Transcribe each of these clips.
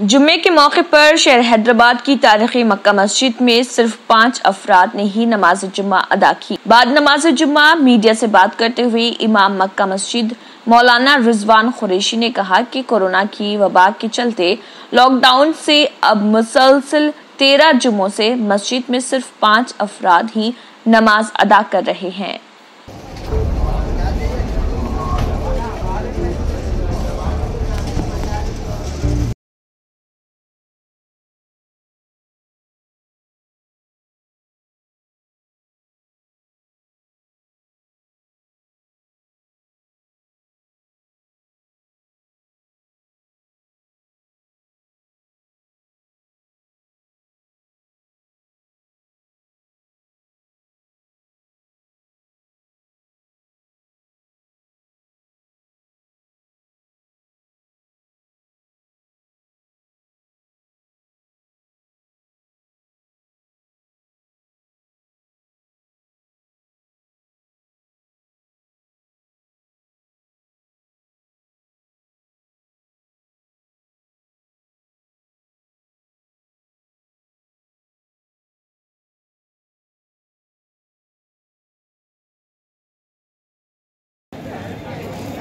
जुम्मे के मौके पर शहर हैदराबाद की तारीखी मक्का मस्जिद में सिर्फ 5 अफराद ने ही नमाज जुम्मा अदा की। बाद नमाज जुम्मा मीडिया से बात करते हुए इमाम मक्का मस्जिद मौलाना रिजवान कुरैशी ने कहा कि कोरोना की वबा के चलते लॉकडाउन से अब मुसलसल 13 जुम्मों से मस्जिद में सिर्फ 5 अफराद ही नमाज अदा कर रहे हैं।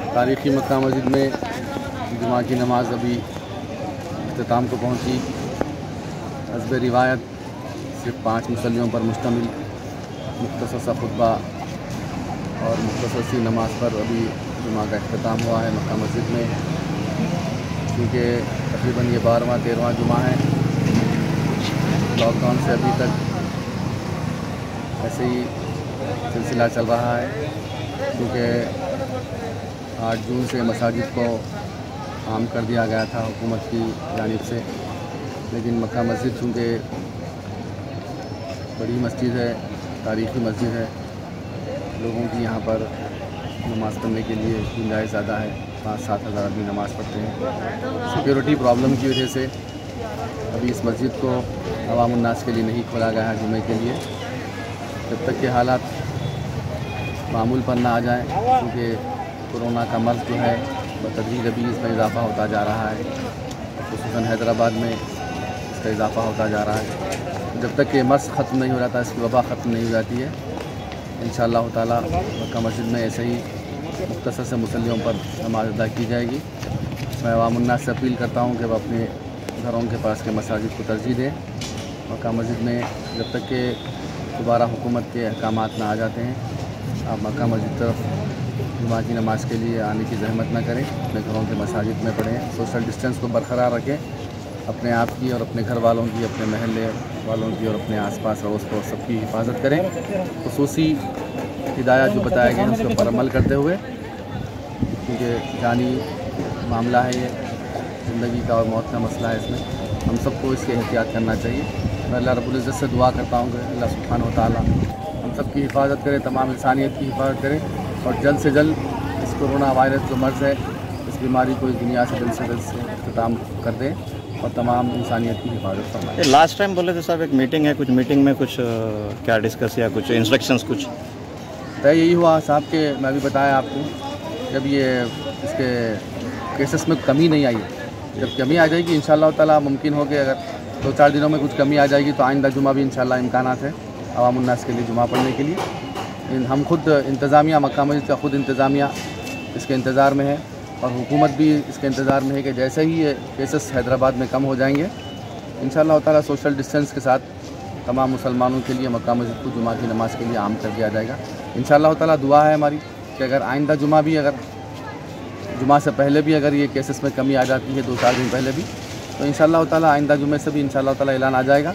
तारीखी मक्का मस्जिद में जुमा की नमाज अभी इख्तिताम को पहुंची। हस्ब रिवायत सिर्फ 5 मुसल्लियों पर मुश्तमिल मुख्तसर सा खुतबा और मुख्तसर सी नमाज पर अभी जुमा का इख्तिताम हुआ है मक्का मस्जिद में। क्योंकि तकरीबन ये 12वां 13वां जुमा है। लॉकडाउन से अभी तक ऐसे ही सिलसिला चल रहा है। क्योंकि 8 जून से मसाजिद को आम कर दिया गया था हुकूमत की जानिब से, लेकिन मक्का मस्जिद चूँकि बड़ी मस्जिद है, तारीख़ी मस्जिद है, लोगों की यहाँ पर नमाज़ पढ़ने के लिए गुंजाइश ज़्यादा है। 5-7 हज़ार आदमी नमाज़ पढ़ते हैं। सिक्योरिटी प्रॉब्लम की वजह से अभी इस मस्जिद को अवामुन्नास के लिए नहीं खोला गया है जुमे के लिए, जब तक के हालात मामूल पर ना आ जाए। क्योंकि कोरोना का मर्ज़ जो है बतदरीज अभी इसमें इजाफ़ा होता जा रहा है, ख़ुसूसन हैदराबाद में इसका इजाफ़ा होता जा रहा है। जब तक कि मर्ज़ ख़त्म नहीं हो जाता, इसकी वबा ख़त्म नहीं हो जाती है, इंशाअल्लाह ताला मक्का मस्जिद में ऐसे ही मुख्तसर से मुसल्लियों पर नमाज अदा की जाएगी। मैं अवामुन्नास से अपील करता हूँ कि वह अपने घरों के पास के मसाजिद को तरजीह दें। मक्का मस्जिद में जब तक कि दोबारा हुकूमत के अहकामात ना आ जाते हैं, आप मक्का मस्जिद तरफ जुमा की नमाज के लिए आने की जहमत न करें। अपने घरों के मसाजिद में पढ़ें, सोशल डिस्टेंस को बरकरार रखें, अपने आप की और अपने घर वालों की, अपने महल्ले वालों की और अपने आसपास अड़ोस पड़ोस सबकी हिफाजत करें। खुसूसी हिदायत जो बताए गए हैं उसके ऊपर अमल करते हुए, क्योंकि जानी मामला है ये, ज़िंदगी का और मौत का मसला है। इसमें हम सबको इसके एहतियात करना चाहिए। मैं अल्लाह रब्बुल इज़्ज़त से दुआ करता हूँ कि अल्लाह सुब्हानहू व तआला हम सब की हिफाजत करे, तमाम इंसानियत की हिफाजत करे और जल्द से जल्द इस कोरोना वायरस जो मर्ज़ है, इस बीमारी को इस दुनिया से जल्द से इख्तिताम कर दें और तमाम इंसानियत की हिफाजत फरमाएं। लास्ट टाइम बोले थे साहब एक मीटिंग है, कुछ मीटिंग में कुछ क्या डिस्कस या कुछ इंस्ट्रक्शंस कुछ तय यही हुआ साहब के, मैं भी बताया आपको, जब ये इसके केसेस में कमी नहीं आई है, जब कमी आ जाएगी इंशाअल्लाह ताला मुमकिन हो कि अगर 2-4 दिनों में कुछ कमी आ जाएगी तो आइंदा जुमा भी इंशाअल्लाह इम्कानात है अवामुन्नास के लिए जुमा पढ़ने के लिए। हम खुद इंतज़ामिया मक्का मस्जिद का खुद इंतज़ामिया इसके इंतज़ार में है और हुकूमत भी इसके इंतज़ार में है कि जैसे ही ये केसेस हैदराबाद में कम हो जाएंगे इंशाअल्लाह ताला सोशल डिस्टेंस के साथ तमाम मुसलमानों के लिए मक्का मस्जिद को जुमा की नमाज़ के लिए आम कर दिया जाएगा। इंशाअल्लाह ताला दुआ है हमारी कि अगर आइंदा जुमा भी, अगर जुमा से पहले भी अगर ये केसेस में कमी आ जाती है 2-4 दिन पहले भी, तो इंशाअल्लाह ताला आइंदा जुमे से भी इंशाअल्लाह ताला ऐलान आ जाएगा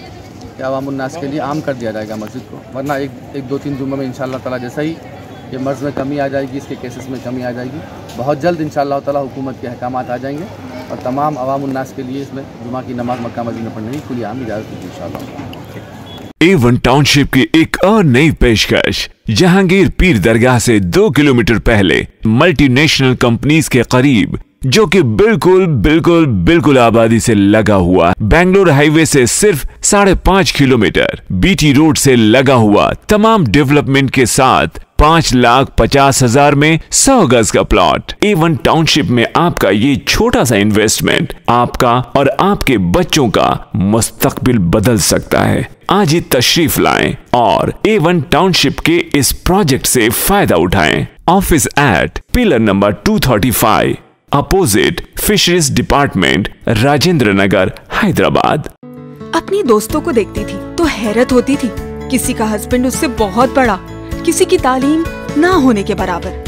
कि अवामुन्नास के लिए आम कर दिया जाएगा मस्जिद को। वरना एक 2-3 जुम्मे में इंशाअल्लाह ताला जैसा ही ये मर्ज़ में कमी आ जाएगी, इसके केसेस में कमी आ जाएगी, बहुत जल्द इंशाअल्लाह ताला हुकूमत के अहकामात आ जाएंगे और तमाम अवामुन्नास के लिए इसमें जुमा की नमाज़ मक्का मस्जिद में पढ़ने की खुली आम इजाज़त होगी इंशाअल्लाह। A1 टाउनशिप की एक और नई पेशकश, जहांगीर पीर दरगाह से 2 किलोमीटर पहले मल्टीनेशनल कंपनीज के करीब जो कि बिल्कुल बिल्कुल बिल्कुल आबादी से लगा हुआ, बेंगलोर हाईवे से सिर्फ 5.5 किलोमीटर, बीटी रोड से लगा हुआ, तमाम डेवलपमेंट के साथ 5,50,000 में 100 गज का प्लॉट। A1 टाउनशिप में आपका ये छोटा सा इन्वेस्टमेंट आपका और आपके बच्चों का मुस्तकबिल बदल सकता है। आज ही तशरीफ लाएं और A1 टाउनशिप के इस प्रोजेक्ट से फायदा उठाएं। Office at pillar number 235 opposite fisheries department, Rajendra Nagar, Hyderabad. अपनी दोस्तों को देखती थी तो हैरत होती थी। किसी का हस्बैंड उससे बहुत बड़ा, किसी की तालीम ना होने के बराबर,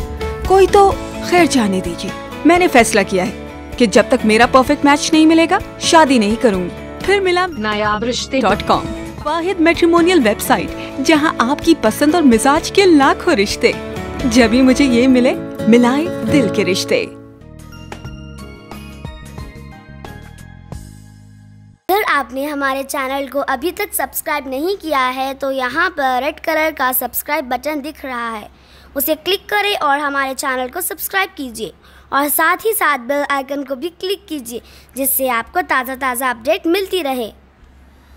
कोई तो खैर जाने दीजिए। मैंने फैसला किया है कि जब तक मेरा परफेक्ट मैच नहीं मिलेगा शादी नहीं करूंगी। फिर मिला nayabrishte.com, वाहिद मैट्रिमोनियल वेबसाइट जहां आपकी पसंद और मिजाज के लाखों रिश्ते। जब भी मुझे ये मिले, मिलाए दिल के रिश्ते। अगर आपने हमारे चैनल को अभी तक सब्सक्राइब नहीं किया है तो यहाँ पर रेड कलर का सब्सक्राइब बटन दिख रहा है, उसे क्लिक करें और हमारे चैनल को सब्सक्राइब कीजिए और साथ ही साथ बेल आइकन को भी क्लिक कीजिए, जिससे आपको ताज़ा अपडेट मिलती रहे।